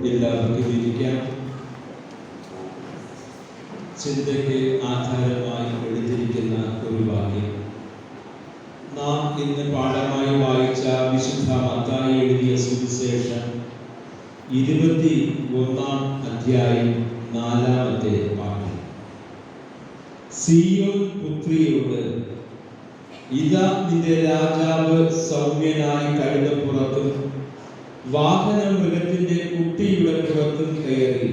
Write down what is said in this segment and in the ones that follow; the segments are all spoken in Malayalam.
എല്ലാവർക്കും ഇരിക്കാം. ചിന്തയ്ക്ക് ആധാരമായി എഴുതിയിരിക്കുന്ന ഒരു വാക്യം നാം ഇന്ന് പാഠമായി വായിച്ച വിശുദ്ധ മത്തായി എഴുതിയ സുവിശേഷം 21-ാം അധ്യായം 4-ാമത്തെ വാക്യം. സിയോൻ പുത്രിയോട്, ഇതാ നിന്റെ രാജാവ് സൗമ്യനായി കഴുതപ്പുറത്തും വാഹന മൃഗത്തിന്റെ കുട്ടിയുടെ പുറത്തും കയറി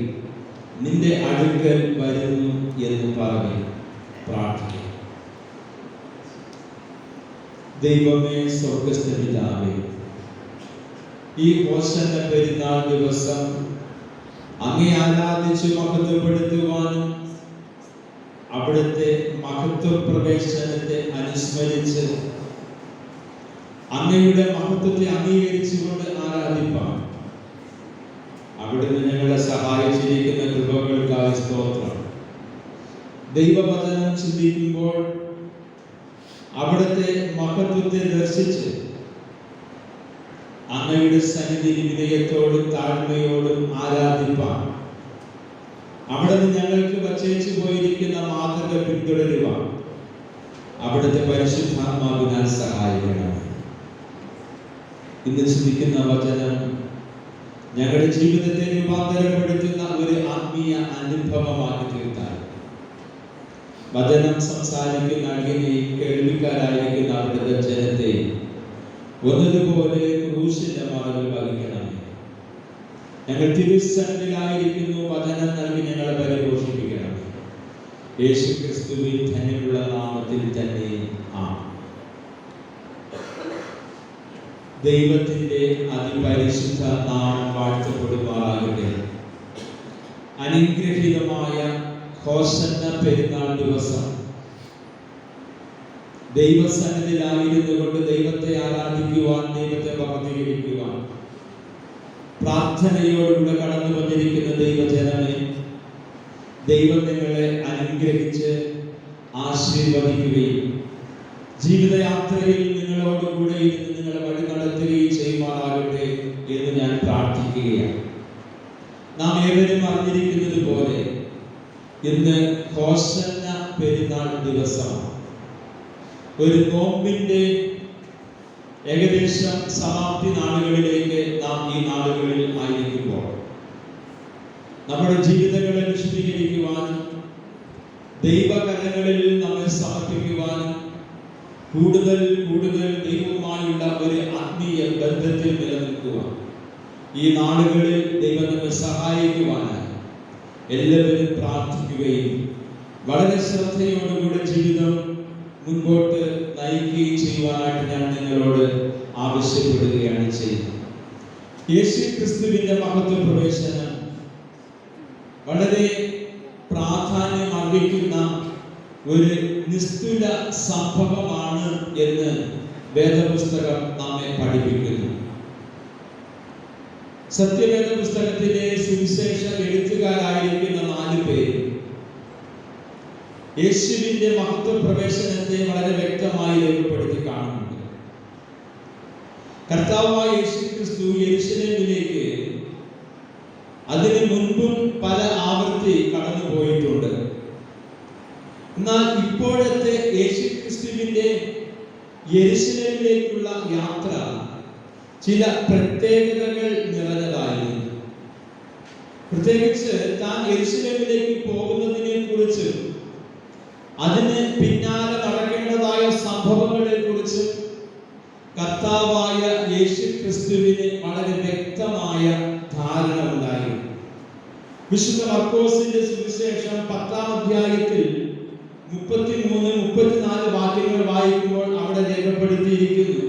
നിന്റെ അടുക്കൽ വരുന്നു എന്ന് പറഞ്ഞ് പ്രാർത്ഥിക്കും. ദൈവമേ, സ്വർഗ്ഗസ്ഥ പിതാവേ, ഈ ഹോശന്ന പെരുന്നാൾ ദിവസം അങ്ങേ ആരാധിച്ച് മഹത്വപ്പെടുത്തുവാനും അവിടുത്തെ മഹത്വ പ്രവേശനത്തെ അനുസ്മരിച്ച് അങ്ങയുടെ മഹത്വത്തെ അംഗീകരിച്ചുകൊണ്ട് ആരാധിപ്പാൻ അവിടുന്ന് ഞങ്ങളെ സഹായിച്ചിരിക്കുന്ന കൃപകൾക്കായി സ്തോത്രം. ദൈവവചനം ചിന്തിക്കുമ്പോൾ അവിടുത്തെ മഹത്വത്തെ ദർശിച്ച് അങ്ങയുടെ സന്നിധിയിൽ വിനയത്തോടും താഴ്മയോടും ആരാധിപ്പാൻ അവിടുന്ന് ഞങ്ങൾക്ക് വച്ചേച്ചു പോയിരിക്കുന്ന മാതൃക പിന്തുടരുവാൻ അവിടുത്തെ പരിശുദ്ധാത്മാവിനാൽ സഹായിക്കണം. ഇന്ന് ചിന്തിക്കുന്ന വചനം ഞങ്ങളുടെ ജീവിതത്തെ രൂപാന്തരപ്പെടുത്തുന്ന ഒരു ആത്മീയ അനുഭവമാക്കി തീർത്താൽ വചനം സംസാരിക്കുന്ന അടിയനെയും കേൾവിക്കാരായിരിക്കുന്ന അവിടുത്തെ ജനത്തെ ഒന്നതുപോലെ ക്രൂശിന്റെ മറവിൽ വഹിക്കണം. ഞങ്ങൾ തിരുസന്നിധിയിലായിരിക്കുന്നു, വചനം നൽകി ഞങ്ങളെ പരിപോഷിപ്പിക്കണം. യേശു ക്രിസ്തുവിൻ ധന്യമുള്ള നാമത്തിൽ തന്നെ ആമേൻ. ദൈവത്തിന്റെ അതിപരിശുദ്ധ നാമം വാഴ്ത്തപ്പെടുമാറാകട്ടെ. അനുഗ്രഹീതമായ ഹോശന്ന പെരുന്നാൾ ദിവസം ദൈവസന്നിധിയിലായിരുന്നു കൊണ്ട് ദൈവത്തെ ആരാധിക്കുവാൻ, ദൈവത്തെ ഭക്തീകരിക്കുവാൻ പ്രാർത്ഥനയോടുകൂടെ കടന്നു വന്നിരിക്കുന്ന ദൈവജനമേ, ദൈവം നിങ്ങളെ അനുഗ്രഹിച്ച് ആശീർവദിക്കുകയും ജീവിതയാത്രയിൽ നിങ്ങളോടുകൂടെ ഇരുന്ന് നിങ്ങളെ വഴി നടത്തുകയും ചെയ്യുമാറാകട്ടെ എന്ന് ഞാൻ പ്രാർത്ഥിക്കുകയാണ്. നാം ഏവരും അറിഞ്ഞിരിക്കുന്നത് പോലെ ഇന്ന് ഹോശന്ന പെരുന്നാൾ ദിവസമാണ്. ഒരു നോമ്പിന്റെ ഏകദേശം സമാപ്തി നാളുകളിലേക്ക് നാം ഈ നാളുകളിൽ ആയിരിക്കുമ്പോൾ നമ്മുടെ ജീവിതങ്ങളെ വിശദീകരിക്കുവാനും ദൈവകരങ്ങളിൽ നമ്മെ സമർപ്പിക്കുവാനും കൂടുതൽ കൂടുതൽ ദൈവവുമായുള്ള ഒരു ആത്മീയ ബന്ധത്തിൽ നിലനിൽക്കുവാൻ ഈ നാളുകളിൽ ദൈവം നമ്മെ സഹായിക്കുവാനായി എല്ലാവരും പ്രാർത്ഥിക്കുകയും വളരെ ശ്രദ്ധയോടുകൂടി ജീവിതം മുൻപോട്ട് നയിക്കുകയും ചെയ്യുവാനായിട്ട് ഞാൻ നിങ്ങളോട് ആവശ്യപ്പെടുകയാണ് ചെയ്യുന്നത്. യേശു ക്രിസ്തുവിന്റെ മഹത്വ പ്രവേശനം വളരെ പ്രാധാന്യം അർഹിക്കുന്ന ഒരു നിസ്തുല സംഭവമാണ് എന്ന് വേദപുസ്തകം നമ്മെ പഠിപ്പിക്കുന്നു. സത്യവേദ പുസ്തകത്തിലെ സുവിശേഷ എഴുത്തുകാരായിരിക്കുന്ന 4 പേര് യേശുവിന്റെ മഹത്വ പ്രവേശനത്തെ വളരെ വ്യക്തമായി രേഖപ്പെടുത്തി കാണുന്നുണ്ട്. കർത്താവായ യേശു ക്രിസ്തു യെരൂശലേമിലേക്ക് അതിനു മുൻപും പല ആവർത്തി കടന്നു പോയിട്ടുണ്ട്. എന്നാൽ ഇപ്പോഴത്തെ യേശു ക്രിസ്തുവിന്റെ യെരൂശലേമിലേക്കുള്ള യാത്ര ചില പ്രത്യേകതകൾ നിറഞ്ഞതായിരുന്നു. പ്രത്യേകിച്ച് താൻ യെരൂശലേമിലേക്ക് പോകുന്നതിനെ കുറിച്ച് അതിന് പിന്നാലെ നടക്കേണ്ടതായ സംഭവങ്ങളെ കുറിച്ച് കർത്താവായ യേശു ക്രിസ്തുവിന് വളരെ വ്യക്തമായ ധാരണ ഉണ്ടായിരുന്നു. വിശുദ്ധ മർക്കോസിന്റെ സുവിശേഷം 10-ാം അധ്യായത്തിൽ 33-34 വാക്യങ്ങൾ വായിക്കുമ്പോൾ അവിടെ രേഖപ്പെടുത്തിയിരിക്കുന്നു,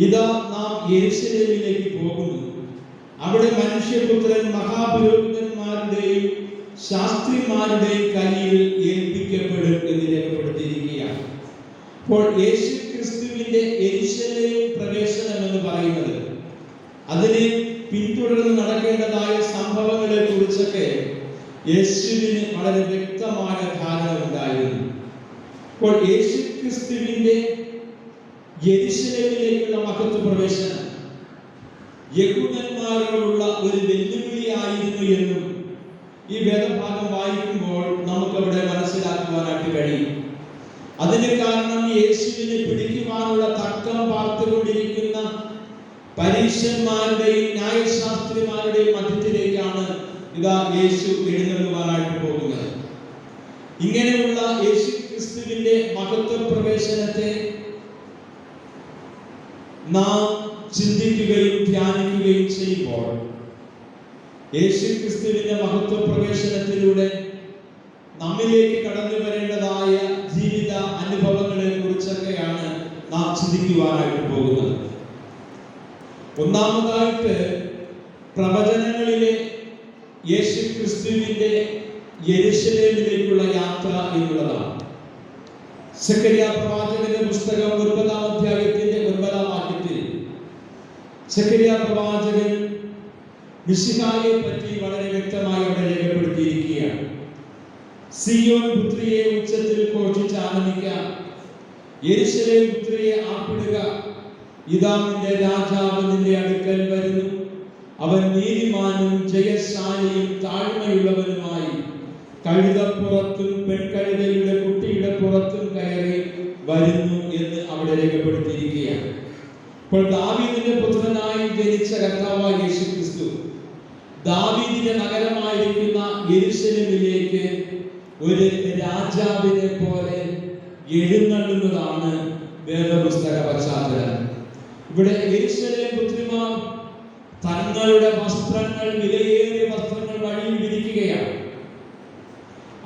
ഇതാ നാം യെരൂശലേമിലേക്ക് പോകുന്നു, അവിടെ മനുഷ്യപുത്രൻ മഹാപുരോഹിതന്മാരുടെയും ശാസ്ത്രിമാരുടെയും കയ്യിൽ ഏൽപ്പിക്കപ്പെടും എന്ന് രേഖപ്പെടുത്തിയിരിക്കുകയാണ്. അപ്പോൾ യേശു ക്രിസ്തുവിന്റെ യെരൂശലേം പ്രവേശനം എന്ന് പറയുന്നത് അതിനെ പിന്തുടർന്ന് നടക്കേണ്ടതായ സംഭവങ്ങളെ കുറിച്ചൊക്കെ യേശുവിന് വളരെ വ്യക്തമായ ധാരണ ഉണ്ടായിരുന്നു. അപ്പോൾ യേശു ക്രിസ്തുവിന്റെ യെരൂശലേമിലേക്കുള്ള മഹത്വ പ്രവേശനം യഹൂദന്മാരോടുള്ള ഒരു വെല്ലുവിളിയായിരുന്നു എന്നും ഈ വേദഭാഗം വായിക്കുമ്പോൾ നമുക്കവിടെ മനസ്സിലാക്കുവാനായിട്ട് കഴിയും. അതിന് കാരണം യേശുവിനെ പിടിക്കുവാനുള്ള തക്കം പാർത്തുകൊണ്ടിരിക്കുന്ന പരീശന്മാരുടെയും ന്യായശാസ്ത്രിമാരുടെയും മധ്യത്തിലേക്കാണ് ഇതാ യേശു എഴുന്നള്ളുവാനായിട്ട് പോകുന്നത്. ഇങ്ങനെയുള്ള യേശു ക്രിസ്തുവിന്റെ മഹത്വ പ്രവേശനത്തെ നാം ചിന്തിക്കുകയും ധ്യാനിക്കുകയും ചെയ്യുമ്പോൾ യേശു ക്രിസ്തുവിന്റെ മഹത്വ പ്രവേശനത്തിലൂടെ നമ്മിലേക്ക് കടന്നു വരേണ്ടതായ ജീവിത അനുഭവങ്ങളെ കുറിച്ചൊക്കെയാണ് നാം ചിന്തിക്കുവാനായിട്ട് പോകുന്നത്. ഒന്നാമതായിട്ട് പ്രവചനങ്ങളിലെ യേശു ക്രിസ്തുവിന്റെ യെരുശലേമിലേക്കുള്ള യാത്ര എന്നുള്ളതാണ്. സെഖര്യാ പ്രവാചകന്റെ പുസ്തകം 9-ാം അധ്യായത്തിന്റെ 9-ാം വാക്യത്തിൽ സെഖര്യാ പ്രവാചകൻ മിശിഹായെ പറ്റി വളരെ വ്യക്തമായി അവിടെ രേഖപ്പെടുത്തിയിരിക്കുകയാണ്. സിയോൻ പുത്രിയെ ഉച്ചത്തിൽ ഘോഷിച്ച് ആനന്ദിക്കാം, യെരുശലേം പുത്രിയെ ആർപ്പിടുക, ഇതാ നിന്റെ രാജാവ് നിന്റെ അടുക്കൽ വരുന്നു, അവൻ നീതിമാനും ജയശാലിയും താഴ്മയുള്ളവനുമായി കഴുതപ്പുറത്തും പെൺകഴുതയുടെ കുട്ടിയുടെ പുറത്തും കയറി വരുന്നു എന്ന് അവിടെ രേഖപ്പെടുത്തിയിരിക്കുകയാണ്. അപ്പോൾ ദാവീദിന്റെ പുത്രനായി ജനിച്ച കർത്താവായ യേശു ക്രിസ്തു ദാവീദിന്റെ നഗരമായിരിക്കുന്ന യെരുശലേമിലേക്ക് ഒരു രാജാവിനെ പോലെ എഴുന്നള്ളുന്നതാണ് വേദപുസ്തക പശ്ചാത്തലം. ഇവിടെ യെരുശലേം പുത്രിമാർ തങ്ങളുടെ വസ്ത്രങ്ങൾ, വിലയേറിയ വസ്ത്രങ്ങൾ വഴിയിൽ വിരിക്കുകയാണ്.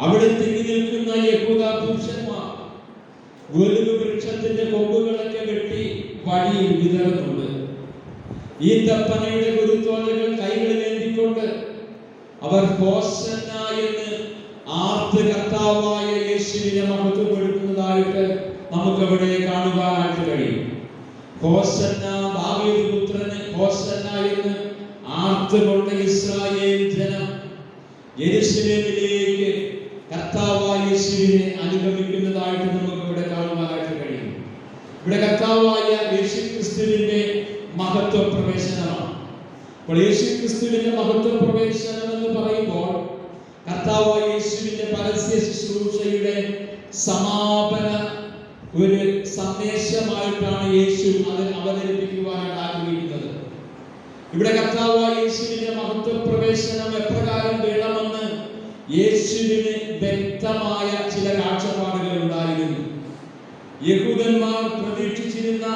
അവിടെ തിങ്ങി നിൽക്കുന്ന യഹൂദ പുരുഷന്മാർ ഒലിവ് വൃക്ഷത്തിന്റെ കൊമ്പുകളൊക്കെ വെട്ടി വഴിയിൽ വിതറുന്നുണ്ട്. ഈ തപ്പനയുടെ കുരുത്തോലകൾ കൈകളിൽ ഏന്തിക്കൊണ്ട് അവർ ഹോസന്ന എന്ന് ആർത്ത് കർത്താവായ യേശുവിനെ മഹത്വപ്പെടുത്തുന്നതായിട്ട് നമുക്കവിടെ കാണുവാനായിട്ട് കഴിയും. ഹോസന്ന, ദാവീദ് പുത്രന് ഹോസന്ന എന്ന് ആർത്തുകൊണ്ട് ഇസ്രായേൽ ജനം യെരുശലേമിലേക്ക് കർത്താവായ യേശുവിനെ അനുഗമിക്കുന്നതായിട്ട് നമുക്ക് ഇവിടെ കാണുവാനായിട്ട് കഴിയും. ഇവിടെ കർത്താവായ യേശു ക്രിസ്തുവിന്റെ മഹത്വ പ്രവേശനമാണ്. അപ്പോൾ യേശു ക്രിസ്തുവിന്റെ മഹത്വ പ്രവേശനം എന്ന് പറയുമ്പോൾ കർത്താവായ യേശുവിന്റെ പരസ്യ ശുശ്രൂഷയുടെ സമാപന ഒരു സന്ദേശമായിട്ടാണ് യേശു അത് അവതരിപ്പിക്കുവാനായിട്ട് ആഗ്രഹിക്കുന്നത്. ഇവിടെ കർത്താവായ യേശുവിന്റെ മഹത്വ പ്രവേശനം എപ്രകാരം വേണമെന്ന് യേശുവിന് വ്യക്തമായ ചില കാഴ്ചപ്പാടുകൾ ഉണ്ടായിരുന്നു. യഹൂദന്മാർ പ്രതീക്ഷിച്ചിരുന്ന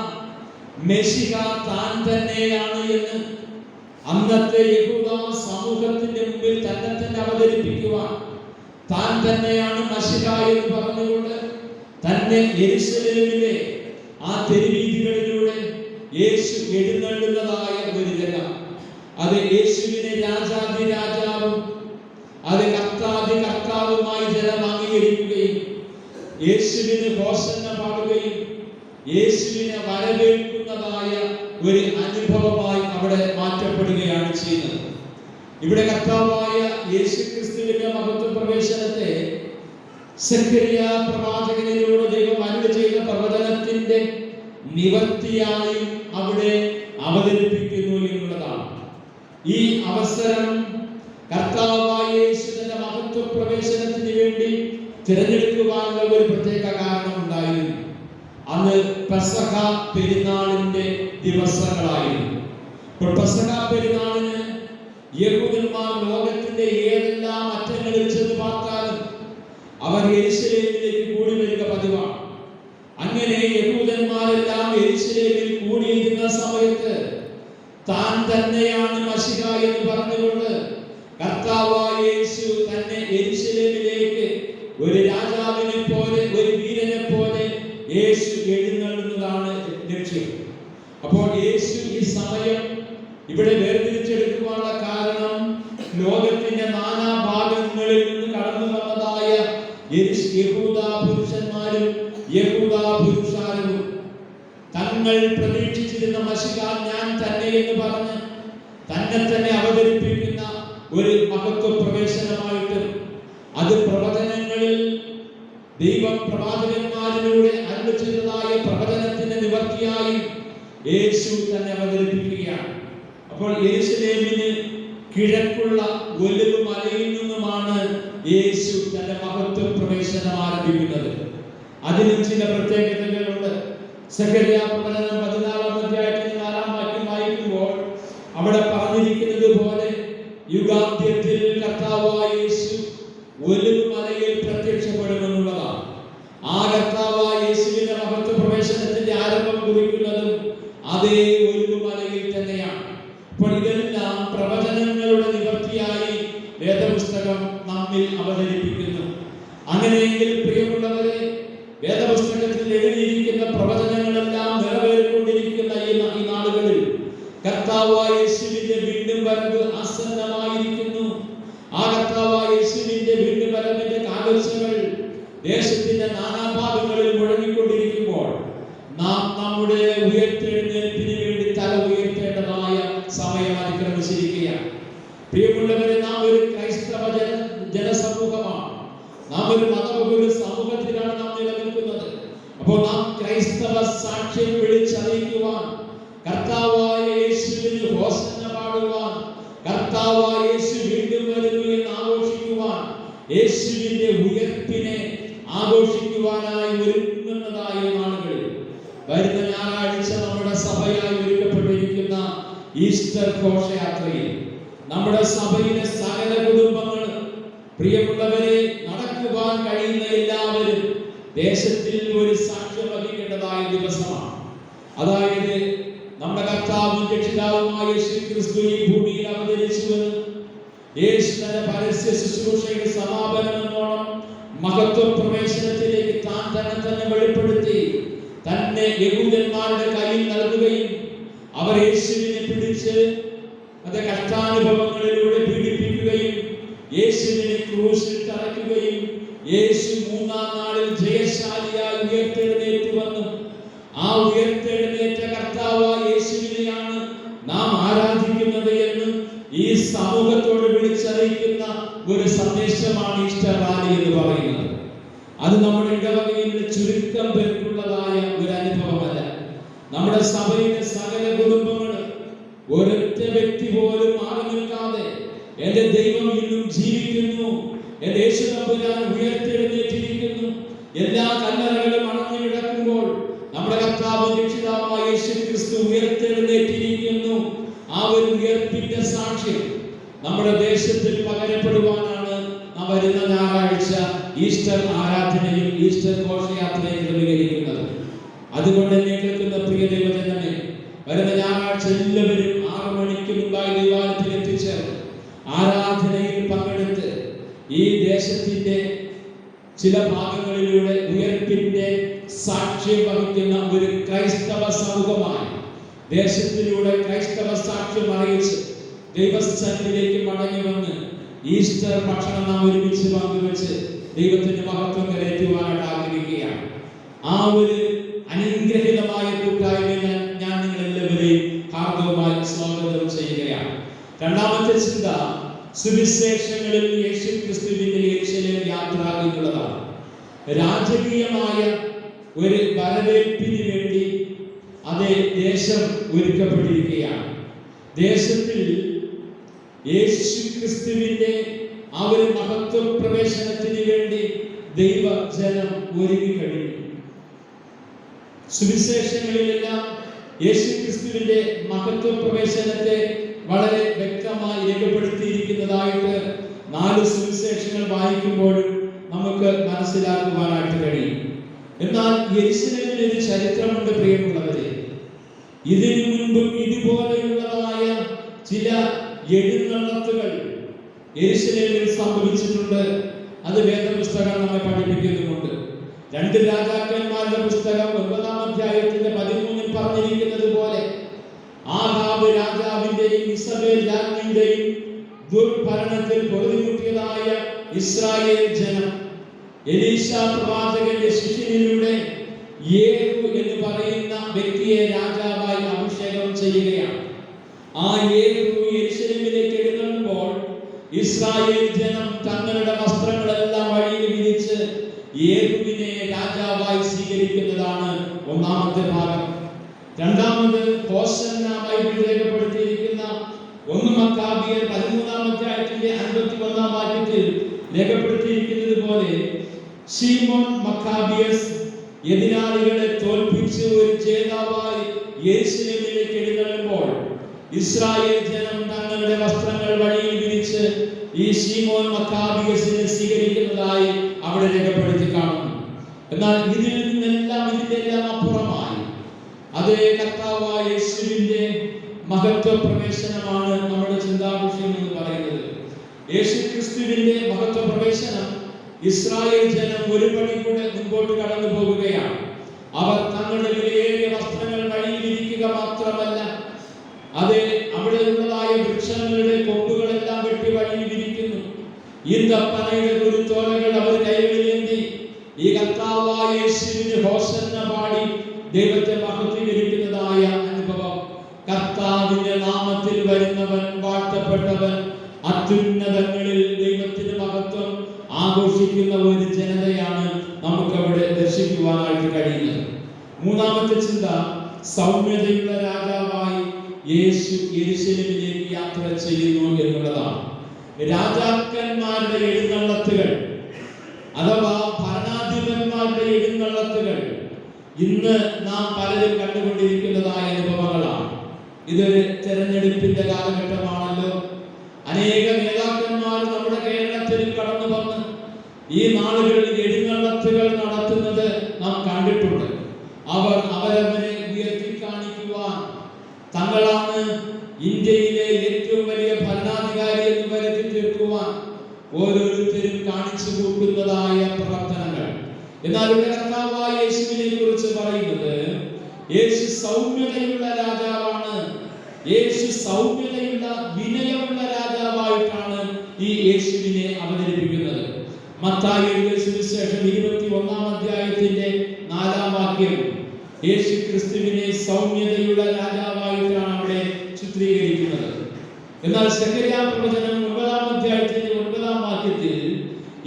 മെശിഹ താൻ തന്നെയാണ് എന്ന് അന്നത്തെ യഹൂദ സമൂഹത്തിന്റെ മുമ്പിൽ തന്നെ തന്നെ അവതരിപ്പിക്കുവാൻ, താൻ തന്നെയാണ് മെശിഹ എന്ന് പറഞ്ഞുകൊണ്ട് തന്നെ യെരുശലേമിലെ ആ തെരുവീഥികളിലൂടെ യേശു എഴുന്നള്ളുന്നതായ ഒരു രംഗം. അത് യേശുവിനെ രാജാതി രാജാവും അത് കർത്താതി കർത്താവുമായി ജനം അംഗീകരിക്കുകയും യേശുവിന് ഹോസന്ന പാടുകയും യേശുവിനെ വരവേൽക്കുന്നതായ ഒരു അനുഭവമായി അവിടെ മാറ്റപ്പെടുകയാണ് ചെയ്യുന്നത്. ഇവിടെ കർത്താവായ യേശു ക്രിസ്തുവിന്റെ മഹത്വ പ്രവേശനത്തെ സെഖര്യാ പ്രവാചകനിലൂടെ ദൈവം അരുളി ചെയ്ത പ്രവചനത്തിന്റെ നിവർത്തിയായി അവിടെ അവതരിപ്പിക്കുന്നു എന്നുള്ളതാണ്. ഈ അവസരം കർത്താവായ യേശുവിന്റെ മഹത്വ പ്രവേശനത്തിന് വേണ്ടി തിരഞ്ഞെടുക്കുവാനുള്ള ഒരു പ്രത്യേക കാരണം ഉണ്ടായിരുന്നു. അന്ന് പെസഹ പെരുന്നാളിന്റെ ദിവസങ്ങളായിരുന്നു. ഇപ്പോൾ പെസഹ പെരുന്നാളിന് യഹൂദന്മാർ ലോകത്തിന്റെ ഏതെല്ലാം അറ്റങ്ങളിൽ ചെന്ന് പാർത്താലും അവർ യെരുശലേമിലേക്ക് കൂടി വരിക പതിവാണ്. അങ്ങനെ യഹൂദന്മാരെല്ലാം യെരുശലേമിൽ കൂടിയിരുന്ന സമയത്ത് താൻ തന്നെയാണ് മശിഹ എന്ന് പറഞ്ഞുകൊണ്ട് കർത്താവായ യേശു തന്നെ യെരുശലേമിലേക്ക് ഒരു രാജാവിനെ പോലെ, ഒരു വീരനെ പോലെ യേശു എഴുന്നള്ളുന്നതാണ് ലക്ഷ്യം. അപ്പോൾ യേശു ഈ സമയം ഇവിടെ വേർതിരിച്ചെടുക്കുവാനുള്ള കാരണം ലോകത്തിന്റെ നാനാ ഭാഗങ്ങളിൽ നിന്ന് കടന്നു വന്നതായ യഹൂദ പുരുഷന്മാരും യഹൂദ പുരുഷാരവും തങ്ങൾ പ്രതീക്ഷിച്ചിരുന്ന മശിഹ ഞാൻ തന്നെ എന്ന് പറഞ്ഞ് തന്നെ തന്നെ അവതരിപ്പിക്കുന്ന ഒരു മഹത്വ പ്രവേശനമായിട്ട്, അത് പ്രവചനങ്ങളിൽ ദൈവം പ്രവാചകന്മാരിലൂടെ അരുളി ചെയ്തതായ പ്രവചനത്തിന്റെ നിവർത്തിയായി യേശു തന്നെ അവതരിപ്പിക്കുകയാണ്. അപ്പോൾ യെരൂശലേമിന് കിഴക്കുള്ള ഒലിവ് മലയിൽ നിന്നുമാണ് യേശു തന്റെ മഹത്വ പ്രവേശനം ആരംഭിക്കുന്നത്. അതിനും ചില പ്രത്യേകതകളുണ്ട്. സഖറിയ പ്രവചനം 14-ാം അധ്യായത്തിൽ 4-ാം വാക്യം വായിക്കുമ്പോൾ അവിടെ പറഞ്ഞിരിക്കുന്നത് പോലെ യുഗാന്ത്യത്തിൽ കർത്താവായ യേശു ഒലിവ് മലയിൽ പ്രത്യക്ഷപ്പെടുമെന്നുള്ളതാണ്. ആ കർത്താവായ യേശുവിന്റെ മഹത്വ പ്രവേശനത്തിന്റെ ആരംഭം കുറിക്കുന്നതും അതേ ഒലിവ് മലയിൽ തന്നെയാണ്. അപ്പോൾ ഇതെല്ലാം പ്രവചനങ്ങളുടെ നിവർത്തിയായി വേദപുസ്തകം നമ്മിൽ അവതരിപ്പിക്കുന്നു. അങ്ങനെയെങ്കിൽ പ്രിയമുള്ളവരെ, വേദപുസ്തകത്തിൽ എഴുതിയിരിക്കുന്ന പ്രവചനങ്ങളെല്ലാം നിറവേറിക്കൊണ്ടിരിക്കുന്ന ഈ നാളുകളിൽ കർത്താവായ യേശുവിന്റെ വീണ്ടും വരവ് ആസന്നമായിരിക്കുന്നു. ആ കർത്താവായ യേശുവിന്റെ വീണ്ടും വരവിന്റെ കാലൊച്ചകൾ ദേശത്തിന്റെ നാനാഭാഗങ്ങളിൽ മുഴങ്ങിക്കൊണ്ടിരിക്കുമ്പോൾ നാം നമ്മുടെ ഉയർത്തെഴുന്നേൽപ്പിന് വേണ്ടി തല ഉയർത്തേണ്ടതായ സമയം അതിക്രമിച്ചിരിക്കുകയാണ്. പ്രിയമുള്ളവരെ, നാം ഒരു ക്രൈസ്തവ ജനസമൂഹമാണ്. നാം ഒരു മതബഹുല സമൂഹത്തിലാണ് നാം നിലനിൽക്കുന്നത്. അപ്പോൾ നാം ക്രൈസ്തവ സാക്ഷ്യം വിളിച്ചറിയിക്കുവാൻ, കർത്താവായ യേശുവിന് ഹോസന്ന പാടുവാൻ, കർത്താവായ യേശു വീണ്ടും വരുന്നു എന്ന് ആഘോഷിക്കുവാൻ, യേശുവിന്റെ ഉയർപ്പിനെ ആഘോഷിക്കുവാനായി ഒരുങ്ങുന്നതായ നാളുകളിൽ വരുന്ന ഞായറാഴ്ച നമ്മുടെ സഭയായി ഒരുക്കപ്പെട്ടിരിക്കുന്ന ഈസ്റ്റർ ഘോഷയാത്രയിൽ നമ്മുടെ സഭയിലെ സകല കുടുംബങ്ങളും, പ്രിയമുള്ളവരെ, നടക്കുവാൻ കഴിയുന്ന എല്ലാവരും ദേശത്തിൽ ഒരു സാക്ഷ്യം വഹിക്കേണ്ടതായ ദിവസമാണ്. അതായത് നമ്മുടെ കർത്താവും രക്ഷിതാവുമായ യേശു ക്രിസ്തു ഈ ഭൂമിയിൽ അവതരിച്ചുവെന്ന്, യേശു തന്റെ പരസ്യ ശുശ്രൂഷയുടെ സമാപനം എന്നോണം മഹത്വ പ്രവേശനത്തിലേക്ക് താൻ തന്നെ വെളിപ്പെടുത്തി തന്നെ യഹൂദന്മാരുടെ കയ്യിൽ നൽകുകയും അവർ യേശുവിനെ പിടിച്ച് അത് കഷ്ടാനുഭവങ്ങളിലൂടെ പീഡിപ്പിക്കുകയും യേശുവിനെ ക്രൂശിൽ തറയ്ക്കുകയും യേശു 3-ാം നാളിൽ ജയശാലിയായി ഉയർത്തെഴുന്നേറ്റ് വന്നു. ആ ഉയർത്തെഴുന്നേറ്റ കർത്താവായ യേശുവിനെയാണ് നാം ആരാധിക്കുന്നത് എന്ന് ഈ സമൂഹത്തോട് വിളിച്ചറിയിക്കുന്ന ഒരു സന്ദേശമാണ് ഈസ്റ്റർ റാലി എന്ന് പറയുന്നത്. അത് നമ്മുടെ ഇടവകയിലെ ചുരുക്കം പേർക്കുള്ളതായ ഒരു അനുഭവമല്ല. നമ്മുടെ സഭയിലെ സകല കുടുംബങ്ങളും ഒരൊറ്റ വ്യക്തി പോലും മാറി നിൽക്കാതെ എന്റെ ദൈവം ഇന്നും ജീവിക്കുന്നു, എന്റെ യേശു തമ്പുരാൻ ഉയർത്തെഴുന്നേറ്റിരിക്കുന്നു, എല്ലാ കല്ലറകളും അടഞ്ഞു കിടക്കുമ്പോൾ നമ്മുടെ കർത്താവും രക്ഷിതാവായ യേശു ക്രിസ്തു ഉയർത്തെഴുന്നേറ്റിരിക്കുന്നു. ആ ഒരു ഉയർപ്പിന്റെ സാക്ഷ്യം നമ്മുടെ ദേശത്തിൽ പകരപ്പെടുവാനാണ് നാം വരുന്ന ഞായറാഴ്ച ഈസ്റ്റർ ആരാധനയും ഈസ്റ്റർ ഘോഷയാത്രയും ക്രമീകരിക്കുന്നത്. അതുകൊണ്ട് എന്നെ കേൾക്കുന്ന പ്രിയ ദൈവജനമേ, വരുന്ന ഞായറാഴ്ച എല്ലാവരും 6 മണിക്ക് മുമ്പായി ദൈവാലയത്തിൽ എത്തിച്ചേർന്ന് ആരാധനയിൽ പങ്കെടുത്ത് ഈ ദേശത്തിന്റെ ചില ഭാഗങ്ങളിലൂടെ ഉയർപ്പിന്റെ സാക്ഷ്യം വഹിക്കുന്ന ഒരു ക്രൈസ്തവ സമൂഹമായി ദേശത്തിലൂടെ ക്രൈസ്തവ സാക്ഷ്യം അറിയിച്ച് ദൈവസ്ഥാനത്തിലേക്ക് മടങ്ങി വന്ന് ഈസ്റ്റർ ഭക്ഷണം നാം ഒരുമിച്ച് പങ്കുവെച്ച് ദൈവത്തിന്റെ മഹത്വം കരയറ്റുവാനായിട്ട് ആഗ്രഹിക്കുകയാണ്. ആ ഒരു അനുഗ്രഹീതമായ കൂട്ടായ്മ ഞാൻ നിങ്ങളെല്ലാവരെയും ഹാർദവമായി സ്വാഗതം ചെയ്യുകയാണ്. രണ്ടാമത്തെ ചിന്ത സുവിശേഷങ്ങളിൽ യേശു ക്രിസ്തുവിന്റെ യെരൂശലേം യാത്ര എന്നുള്ളതാണ്. രാജകീയമായ ഒരു വരവേൽപ്പിന് വേണ്ടി അതേ ദേശം ഒരുക്കപ്പെട്ടിരിക്കുകയാണ്. ദേശത്തിൽ യേശു ക്രിസ്തുവിന്റെ ആ ഒരു മഹത്വ പ്രവേശനത്തിന് വേണ്ടി ദൈവജനം ഒരുങ്ങി കഴിഞ്ഞു. സുവിശേഷങ്ങളിലെല്ലാം യേശു ക്രിസ്തുവിന്റെ മഹത്വ പ്രവേശനത്തെ വളരെ വ്യക്തമായി രേഖപ്പെടുത്തിയിരിക്കുന്നതായിട്ട് 4 സുവിശേഷങ്ങൾ വായിക്കുമ്പോഴും നമുക്ക് മനസ്സിലാക്കുവാനായിട്ട് കഴിയും. എന്നാൽ യെരൂശലേമിൽ ഒരു ചരിത്രമുണ്ട് പ്രിയമുള്ളവരെ. ഇതിനു മുൻപും ഇതുപോലെയുള്ളതായ ചില എഴുന്നള്ളത്തുകൾ യെരൂശലേമിൽ സംഭവിച്ചിട്ടുണ്ട്. അത് വേദപുസ്തകം നമ്മെ പഠിപ്പിക്കുന്നുമുണ്ട്. 2 രാജാക്കന്മാരുടെ പുസ്തകം 9-ാം അധ്യായത്തിന്റെ 13-ൽ പറഞ്ഞിരിക്കുന്നത് പോലെ ആഹാബ് രാജാവിന്റെയും ഇസബേൽ രാജ്ഞിയുടെയും ദുർഭരണത്തിൽ പൊറുതിമുട്ടിയതായ ഇസ്രായേൽ ജനം എലീശ പ്രവാചകന്റെ ശിഷ്യനിലൂടെ യേഹൂ എന്ന് പറയുന്ന വ്യക്തിയെ രാജാവായി അഭിഷേകം ചെയ്യുകയാണ്. ആ യേഹൂ യെരൂശലേമിലേക്ക് എഴുന്നള്ളുമ്പോൾ ഇസ്രായേൽ ജനം തങ്ങളുടെ വസ്ത്രങ്ങളെല്ലാം വഴിയിൽ വിരിച്ച് യേഹൂവിനെ രാജാവായി സ്വീകരിക്കുന്നതാണ് ഒന്നാമത്തെ ഭാഗം. രണ്ടാമത് ഹോസന്ന ബൈബിൾ രേഖപ്പെടുത്തിയിരിക്കുന്ന 1 മക്കാബിയർ 13-ാം അധ്യായത്തിന്റെ 51-ാം വാക്യത്തിൽ രേഖപ്പെടുത്തിയിരിക്കുന്നത് പോലെ ശീമോൻ മക്കാബിയസ് എതിരാളികളെ തോൽപ്പിച്ച് ഒരു ജേതാവായി യെരൂശലേമിലേക്ക് എഴുന്നള്ളുമ്പോൾ ഇസ്രായേൽ ജനം തങ്ങളുടെ വസ്ത്രങ്ങൾ വഴിയിൽ വിരിച്ച് ഈ ശീമോൻ മക്കാബിയസിനെ സ്വീകരിക്കുന്നതായി അവിടെ രേഖപ്പെടുത്തി കാണുന്നു. എന്നാൽ ഇതിന്റെ എല്ലാം അപ്പുറമായി അതേ കർത്താവായ യേശുവിന്റെ മഹത്വ പ്രവേശനമാണ് നമ്മുടെ ചിന്താവിഷയം എന്ന് പറയുന്നത്. യേശു ക്രിസ്തുവിന്റെ മഹത്വ പ്രവേശനം ഇസ്രായേൽ ജനം ഒരു പടി കൂടെ മുൻപോട്ട് കടന്നു പോകുകയാണ്. അവർ തങ്ങളുടെ വിലയേറിയ വസ്ത്രങ്ങൾ വഴിയിൽ ഇരിക്കുക മാത്രമല്ല, അതേ അവിടെയുള്ളതായ വൃക്ഷങ്ങളുടെ കൊമ്പുകളെല്ലാം വെട്ടി വഴിയിൽ ഇരിക്കുന്നു. ഈന്തപ്പനയുടെ കുരുത്തോലകൾ അവർ കൈകളിലേന്തി ഈ കർത്താവായ യേശുവിന് ഹോസന്ന പാടി ദൈവത്തെ മഹത്വീകരിക്കുന്നതായ അനുഭവം. കർത്താവിന്റെ നാമത്തിൽ വരുന്നവൻ വാഴ്ത്തപ്പെട്ടവൻ, അത്യുന്നതങ്ങളിൽ ദൈവത്തിന്റെ മഹത്വം ആഘോഷിക്കുന്ന ഒരു ജനതയാണ് നമുക്ക് അവിടെ ദർശിക്കുവാനായിട്ട് കഴിയുന്നത്. മൂന്നാമത്തെ ചിന്ത, സൗമ്യതയുള്ള രാജാവായി യേശു യെരൂശലേമിലേക്ക് യാത്ര ചെയ്യുന്നു എന്നുള്ളതാണ്. രാജാക്കന്മാരുടെ എഴുന്നള്ളത്തുകൾ അഥവാ ഭരണാധിപന്മാരുടെ എഴുന്നള്ളത്തുകൾ ഇന്ന് നാം പലരും കണ്ടുകൊണ്ടിരിക്കുന്നതായ അനുഭവങ്ങളാണ്. ഇതൊരു തെരഞ്ഞെടുപ്പിന്റെ കാലഘട്ടമാണല്ലോ. അനേക നേതാക്കന്മാർ നമ്മുടെ കേരളത്തിൽ കടന്നു വന്ന് ഈ നാളുകളിൽ എഴുന്നള്ളത്തുകൾ നടത്തുന്നത് നാം കണ്ടിട്ടുണ്ട്. അവർ അവരവരെ ഉയർത്തി കാണിക്കുവാൻ തങ്ങളാണ് ഇന്ത്യയിലെ ഏറ്റവും വലിയ ഭരണാധികാരി എന്ന് വരുത്തി തീർക്കുവാൻ ഓരോരുത്തരും കാണിച്ചു കൂട്ടുന്നതായ പ്രവർത്തനങ്ങൾ. എന്നാൽ ഇവിടെ കർത്താവായ യേശുവിനെ കുറിച്ച് പറയുന്നത് യേശു സൗമ്യതയുള്ള രാജാവാണ്. യേശു സൗമ്യതയുള്ള വിനയമുള്ള രാജാവായിട്ടാണ് ഈ യേശുവിനെ അവതരിപ്പിക്കുന്നത്. മത്തായി എഴുതിയ സുവിശേഷം 21-ാം അധ്യായത്തിന്റെ 4-ാം വാക്യം യേശു ക്രിസ്തുവിനെ സൗമ്യതയുള്ള രാജാവായിട്ടാണ് അവിടെ ചിത്രീകരിക്കുന്നത്. എന്നാൽ സെഖര്യാ പ്രവചനം 9-ാം അധ്യായത്തിന്റെ 9-ാം വാക്യത്തിൽ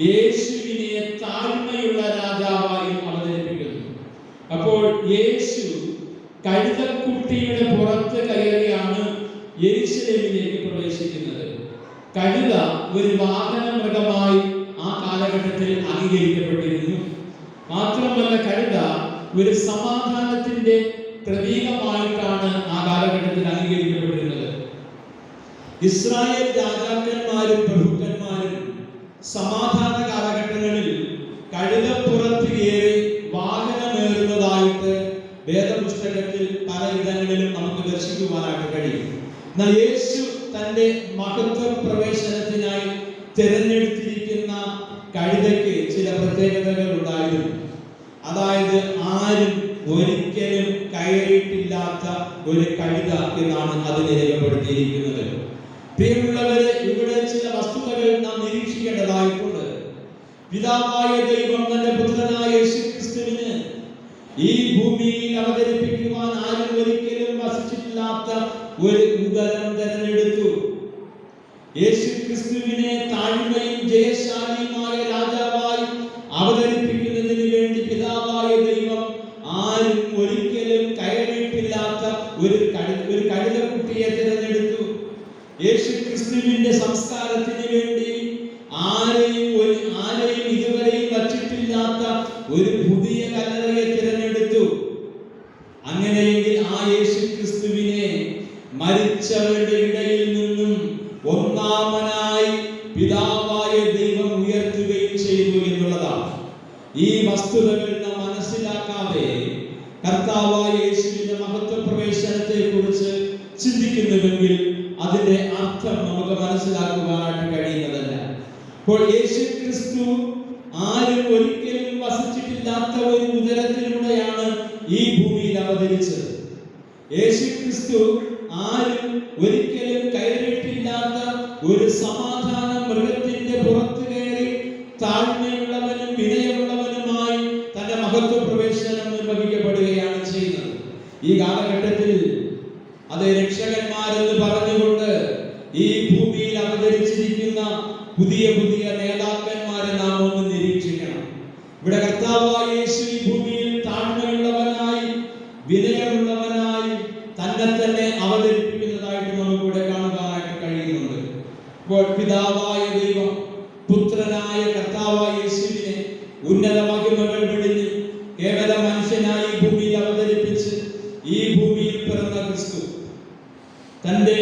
യേശുവിനെ താഴ്മയുള്ള രാജാവായി അവതരിപ്പിക്കുന്നു. അപ്പോൾ യേശു കഴുതക്കുട്ടിയുടെ പുറത്ത് കയറിയാണ് യെരൂശലേമിലേക്ക് പ്രവേശിക്കുന്നത്. കഴുത ഒരു വാഹന മൃഗമായി ആ കാലഘട്ടത്തിൽ അംഗീകരിക്കപ്പെട്ടിരുന്നു. മാത്രമല്ല, കഴുത ഒരു സമാധാനത്തിന്റെ പ്രതീകമായിട്ടാണ് ആ കാലഘട്ടത്തിൽ അംഗീകരിക്കപ്പെട്ടിരുന്നത്. ഇസ്രായേൽ രാജാക്കന്മാരും പ്രഭുക്കന്മാരും സമാധാന കാലഘട്ടങ്ങളിൽ കഴുതപ്പുറത്ത് കയറി വാഹനമേറുന്നതായിട്ട് വേദപുസ്തകത്തിൽ പലയിടങ്ങളിലും നമുക്ക് ദർശിക്കുവാനായിട്ട് കഴിയും. എന്നാൽ യേശു തന്റെ മഹത്വ പ്രവേശനത്തിനായി തിരഞ്ഞെടുത്തിരിക്കുന്ന കഴുതയ്ക്ക് ചില പ്രത്യേകതകൾ ഉണ്ടായിരുന്നു. അതായത് ആരും ഒരിക്കലും കയറിയിട്ടില്ലാത്ത ഒരു കഴുത എന്നാണ് അതിനെ രേഖപ്പെടുത്തിയിരിക്കുന്നത്. പ്രിയമുള്ളവരെ, ഇവിടെ ചില വസ്തുതകൾ നാം നിരീക്ഷിക്കേണ്ടതായിട്ടുണ്ട്. പിതാവായ ദൈവം തന്റെ പുത്രനായ യേശു ക്രിസ്തുവിന് ഈ ഭൂമിയിൽ അവതരിപ്പിക്കുവാൻ ആരും ഒരിക്കലും വസിച്ചിട്ടില്ലാത്ത ഒരു ഉദരം തെരഞ്ഞെടുത്തു. യേശു ക്രിസ്തുവിനെ താഴ്മയും ജയശാലിയുമായ രാജാവായി അവതരിപ്പിക്കുന്നതിന് വേണ്ടി പിതാവായ ദൈവം ആരും ഒരിക്കലും കയറിയിട്ടില്ലാത്ത ഒരു കഴുതക്കുട്ടിയെ തിരഞ്ഞെടുത്തു. യേശു ക്രിസ്തുവിന്റെ സംസ്കാരത്തിന് വേണ്ടി ആരെയും ഇതുവരെയും വച്ചിട്ടില്ലാത്ത ഒരു പുതിയ കല്ലറയെ തിരഞ്ഞെടുത്തു. അങ്ങനെയെങ്കിൽ ആ യേശു ക്രിസ്തുവിനെ മരിച്ചവരുടെ ഇടയിൽ നിന്നും ഒന്നാമനായി പിതാവായ ദൈവം ഉയർത്തുകയും ചെയ്തു എന്നുള്ളതാണ്. ഈ വസ്തുതകൾ നാം മനസ്സിലാക്കാതെ കർത്താവായ യേശുവിന്റെ മഹത്വ പ്രവേശനത്തെ കുറിച്ച് ചിന്തിക്കുന്നുവെങ്കിൽ അതിന്റെ അർത്ഥം നമുക്ക് മനസ്സിലാക്കുവാനായിട്ട് കഴിയുന്നതല്ല. അപ്പോൾ യേശു ക്രിസ്തു ആരും ഒരിക്കലും വസിച്ചിട്ടില്ലാത്ത ഒരു ഉദരത്തിലൂടെയാണ് ഈ ഭൂമിയിൽ അവതരിച്ചത്. യേശു ക്രിസ്തു ആരും ഒരിക്കലും കയറിയിട്ടില്ലാത്ത ഒരു സമാധാന മൃഗത്തിന്റെ പുറത്ത് കയറി താഴ്മയുള്ളവനും വിനയമുള്ളവനുമായി തന്റെ മഹത്വ പ്രവേശനം നിർവഹിക്കപ്പെടുകയാണ് ചെയ്യുന്നത്. ഈ കാലഘട്ടത്തിൽ അത് രക്ഷകന്മാരെന്ന് പറഞ്ഞുകൊണ്ട് ഈ ഭൂമിയിൽ അവതരിച്ചിരിക്കുന്ന പുതിയ പുതിയ നേതാക്കന്മാരെ നാം ഒന്ന് നിരീക്ഷിക്കണം. ഇവിടെ കർത്താവായ യേശു ഈ ഭൂമിയിൽ താഴ്മയുള്ളവനായി വിനയമുള്ളവനായി ഇപ്പോൾ പിതാവായ ദൈവം പുത്രനായ കർത്താവായ യേശുവിനെ ഉന്നത മഹിമകൾ വെടിഞ്ഞ് കേവല മനുഷ്യനായി ഈ ഭൂമിയിൽ അവതരിപ്പിച്ച് ഈ ഭൂമിയിൽ പിറന്ന ക്രിസ്തു തന്റെ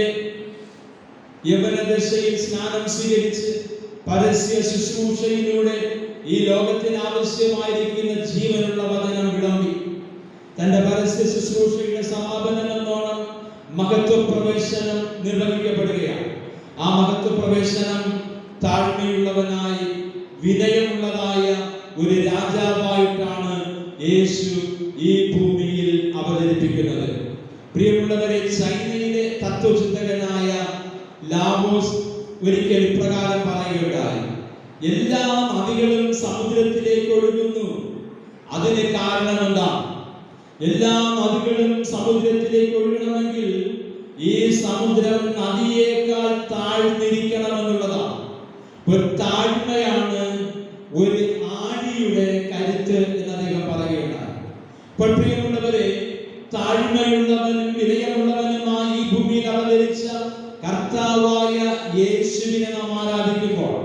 യവനദശയിൽ സ്നാനം സ്വീകരിച്ച് പരസ്യ ശുശ്രൂഷയിലൂടെ ഈ ലോകത്തിന് ആവശ്യമായിരിക്കുന്ന ജീവനുള്ള വചനം വിളമ്പി തന്റെ പരസ്യ ശുശ്രൂഷയുടെ സമാപനം എന്നോണം മഹത്വ പ്രവേശനം നിർവഹിക്കപ്പെടുകയാണ്. ആ മഹത്വ പ്രവേശനം താഴ്മയുള്ളവനായി വിനയമുള്ളതായ ഒരു രാജാവായിട്ടാണ് യേശു ഈ ഭൂമിയിൽ അവതരിപ്പിക്കുന്നത്. പ്രിയമുള്ളവരെ, ചൈനയിലെ തത്വചിന്തകനായ ലാവോസ് ഒരിക്കൽ ഇപ്രകാരം പറയുകയുണ്ടായി: എല്ലാ നദികളും സമുദ്രത്തിലേക്ക് ഒഴുകുന്നു. അതിന് കാരണം എന്താ? എല്ലാ നദികളും സമുദ്രത്തിലേക്ക് ഒഴുകണമെങ്കിൽ ഈ സമുദ്രം നദിയേക്കാൾ താഴ്ന്നിരിക്കണമെന്നുള്ളതാണ്. ഒരു താഴ്മയാണ് ഒരു ആഴിയുടെ കരുത്ത് എന്ന് അദ്ദേഹം പറയുകയുണ്ടായി. അപ്പോൾ പ്രിയമുള്ളവരെ, താഴ്മയുള്ളവനും വിനയമുള്ളവനുമായി ഈ ഭൂമിയിൽ അവതരിച്ച കർത്താവായ യേശുവിനെ നാം ആരാധിക്കുമ്പോൾ,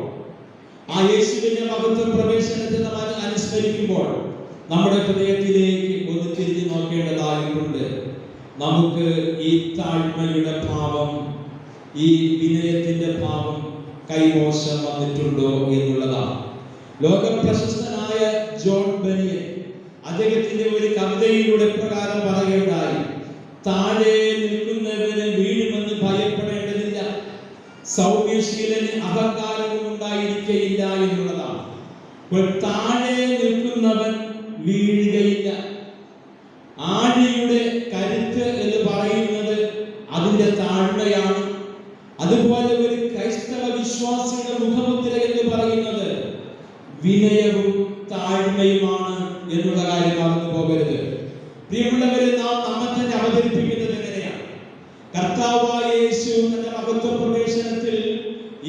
ആ യേശുവിന്റെ മഹത്വ പ്രവേശനത്തെ നാം അനുസ്മരിക്കുമ്പോൾ നമ്മുടെ ഹൃദയത്തിലേക്ക് ഒന്ന് തിരിഞ്ഞു നോക്കേണ്ടതായിട്ടുണ്ട്. നമുക്ക് ഈ താഴ്മയുടെ ഭാവം, ഈ വിനയത്തിന്റെ ഭാവം കൈമോശം വന്നിട്ടുണ്ടോ എന്നുള്ളതാണ്. ലോക പ്രശസ്തനായ ജോൺ ബനിയൻ അദ്ദേഹത്തിന്റെ ഒരു കവിതയിലൂടെ പ്രകാരം പറയുകയുണ്ടായി: താഴെ നിൽക്കുന്നവന് വീഴുമെന്ന് ഭയപ്പെടേണ്ടതില്ല, സൗമ്യശീലന് അഹങ്കാരവും ഉണ്ടായിരിക്കയില്ല എന്നുള്ളതാണ്. താഴെ നിൽക്കുന്നവൻ വീഴുകയില്ല. ആഴിയുടെ കരുത്ത് എന്ന് പറയുന്നത് അതിന്റെ താഴ്മയാണ്. അതുപോലെ ഒരു ക്രൈസ്തവ വിശ്വാസിയുടെ മുഖമുദ്ര എന്ന് പറയുന്നത് വിനയവും താഴ്മയുമാണ് എന്നുള്ള കാര്യം മറന്നു പോകരുത്. പ്രിയമുള്ളവരെ, നാം നമ്മെ തന്നെ അവതരിപ്പിക്കുന്നത് എങ്ങനെയാണ്? കർത്താവായ യേശു തന്റെ മഹത്വ പ്രവേശനത്തിൽ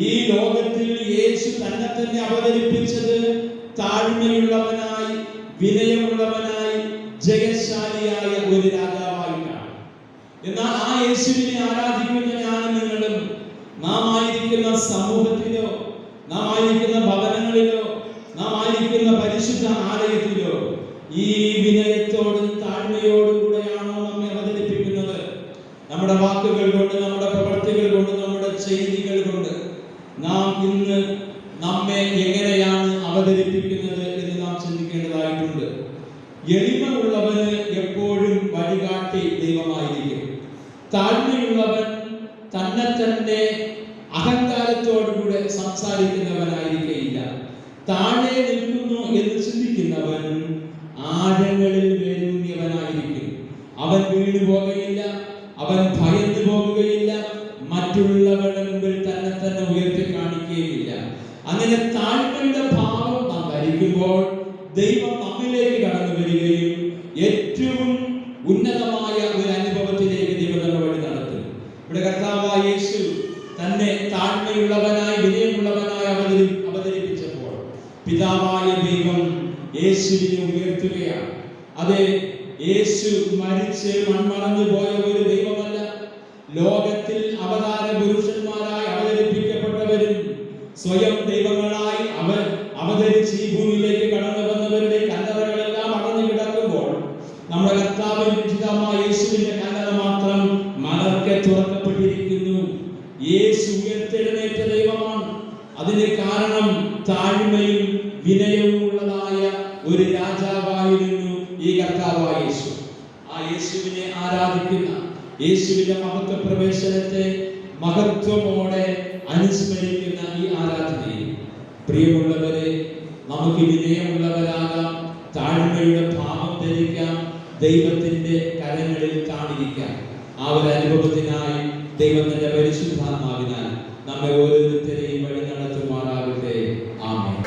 ഈ ലോകത്തിൽ യേശു തന്നെ തന്നെ അവതരിപ്പിച്ചത് താഴ്മയുള്ളവനായി, വിനയമുള്ളവനായി, ജയശാലിയായ ഒരു രാജാവായിട്ടാണ്. എന്നാൽ ആ യേശുവിനെ ആരാധിക്കുന്ന ഞാനും നിങ്ങളും നാം ആയിരിക്കുന്ന സമൂഹത്തിലോ, നാം ആയിരിക്കുന്ന ഭവനങ്ങളിലോ, നാം ആയിരിക്കുന്ന പരിശുദ്ധ ആലയത്തിലോ ഈ വിനയത്തോടും താഴ്മയോടും കൂടെയാണോ നമ്മെ അവതരിപ്പിക്കുന്നത്? നമ്മുടെ വാക്കുകൾ കൊണ്ട്, നമ്മുടെ പ്രവൃത്തികൾ കൊണ്ട്, നമ്മുടെ ചെയ്തികൾ കൊണ്ട് നാം ഇന്ന് നമ്മെ എങ്ങനെയാണ് അവതരിപ്പിക്കുന്നത് എന്ന് നാം ചിന്തിക്കേണ്ടതായിട്ടുണ്ട്. എളിമയുള്ളവന് എപ്പോഴും വഴികാട്ടി ദൈവമായിരിക്കും. താഴ്മയുള്ളവൻ തന്നെ തന്നെ അഹങ്കാരത്തോടുകൂടെ സംസാരിക്കുന്നവനായിരിക്കില്ല. താഴെ നിൽക്കുന്നു എന്ന് ചിന്തിക്കുന്നവൻ ആഴങ്ങളിൽ വേരൂന്നിയവനായിരിക്കും. അവൻ വീണു പോകുകയില്ല, അവൻ ഭയന്നു പോകുകയില്ല, മറ്റുള്ളവരുടെ മുമ്പിൽ തന്നെ തന്നെ ഉയർത്തി കാണിക്കുകയില്ല. അങ്ങനെ താഴ്മയുടെ ഭാവം നാം ധരിക്കുമ്പോൾ ദൈവം നമ്മിലേക്ക് കടന്നു വരികയും ഏറ്റവും ഉന്നതമായ ഒരു അനുഭവത്തിലേക്ക് ദൈവം നമ്മെ വഴി നടത്തും. ഇവിടെ കർത്താവായ യേശു തന്നെ താഴ്മയുള്ളവനായി, വിനയമുള്ളവനായി അവതരിപ്പിച്ചപ്പോൾ പിതാവായ ദൈവം യേശുവിനെ ഉയർത്തുകയാണ്. അതെ, യേശു മരിച്ച് മൺമറഞ്ഞു പോയ ഒരു ദൈവമല്ല. ലോകത്തിൽ അവതാര പുരുഷന്മാരായി അവതരിപ്പിക്കപ്പെട്ടവരും സ്വയം ദൈവങ്ങളായി അവതരിച്ച് ഈ ഭൂമിയിലേക്ക് കടന്നു വന്നവരുടെ കല്ലറകളെല്ലാം അടഞ്ഞു കിടക്കുമ്പോൾ നമ്മുടെ കർത്താവിൻ രക്ഷിതാവായ യേശുവിന്റെ കല്ലറ മാത്രം മലർക്കെ തുറക്കപ്പെട്ടിരിക്കുന്നു. യേശു ഉയർത്തെഴുന്നേറ്റ ദൈവമാണ്. അതിന് കാരണം താഴ്മയും വിനയവും ഉള്ളതായ ഒരു രാജാവായിരുന്നു ഈ കർത്താവായ യേശു. ആ യേശുവിനെ ആരാധിക്കുന്ന, യേശുവിന്റെ മഹത്വ പ്രവേശനത്തെ മഹത്വമോടെ അനുസ്മരിക്കുന്ന ഈ ആരാധനയിൽ പ്രിയമുള്ളവരെ, നമുക്ക് വിനയമുള്ളവരാകാം, താഴ്മയുടെ ഭാവം ധരിക്കാം, ദൈവത്തിന്റെ കരങ്ങളിൽ താണിരിക്കാം. ആ ഒരു അനുഭവത്തിനായി ദൈവത്തിന്റെ പരിശുദ്ധാത്മാവിനാൽ നമ്മെ ഓരോരുത്തരെയും വഴി നടത്തുമാറാകട്ടെ. ആമേൻ.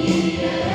നിത്യത